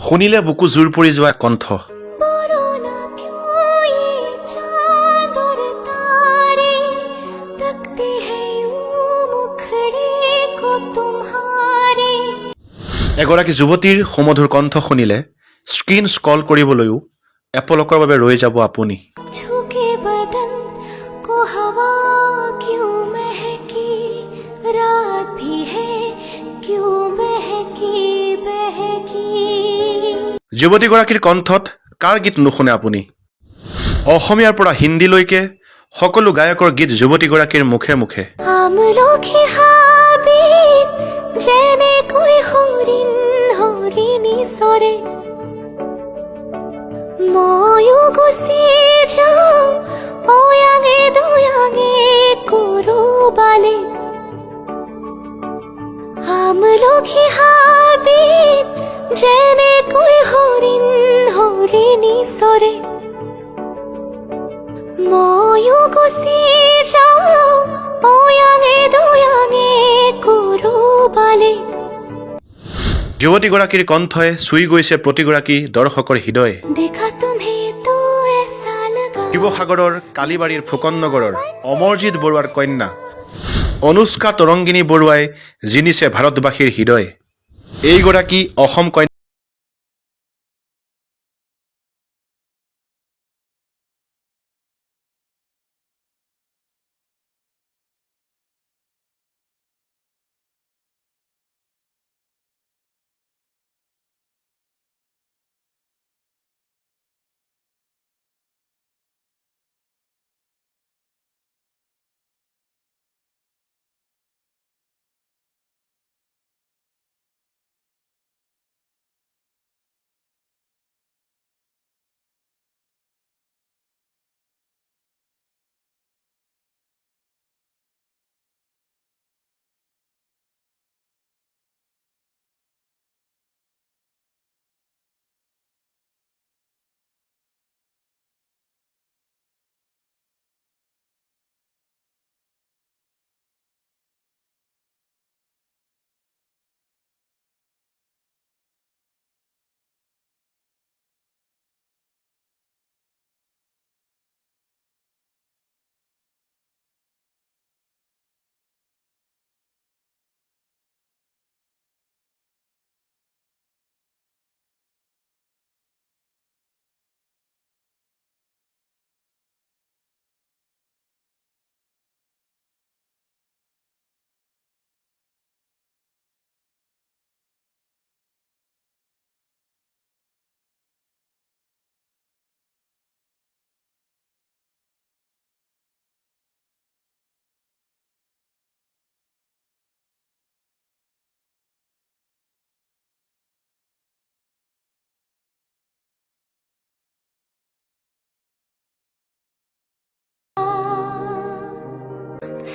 শুনিলে বুকু জোৰ পৰি যোৱা কণ্ঠ। এগৰাকী যুৱতীৰ সুমধুৰ কণ্ঠ শুনিলে স্ক্ৰীন স্ক্ৰল কৰিবলৈও এপলকৰ বাবে ৰৈ যাব আপুনি। যুৱতীগৰাকীৰ কণ্ঠত কাৰ গীত নুশুনে আপুনি? অসমীয়াৰ পৰা হিন্দীলৈকে সকলো গায়কৰ গীত যুৱতীগৰাকীৰ মুখে মুখে। যুৱতীগৰাকীৰ কণ্ঠই চুই গৈছে প্ৰতিগৰাকী দৰ্শকৰ হৃদয়। শিৱসাগৰৰ কালিবাৰীৰ ফুকন নগৰৰ অমৰজিৎ বৰুৱাৰ কন্যা অনুষ্কা তৰংগিনী বৰুৱাই জিনিছে ভাৰতবাসীৰ হৃদয়। এইগৰাকী অসম কন্যা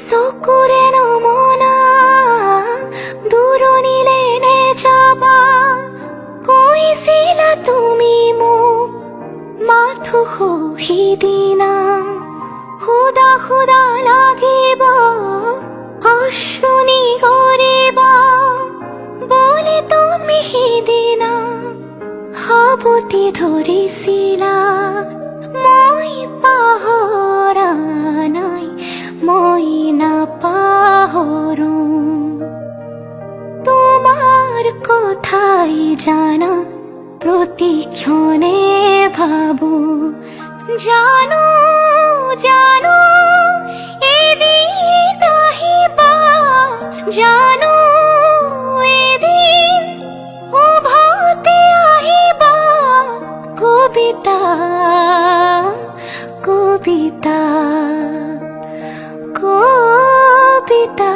চকুৰে নমনা দূৰণিলে নেযাবা কৈছিলা তুমি মোক মাথো সিদিনা খুদা খুদা লাগিব অশ্ৰুনি কৰিবা বুলি তুমি সিদিনা সাৱটি ধৰিছিলা। মই পাহৰা নাই, মই নাপাহৰো তোমাৰ কথাই জানা প্ৰতিক্ষণে ভাবো। জানো জানো এদিন আহিবা, জানো এদিন উভতি আহিবা। কবিতা কবিতা কবিতা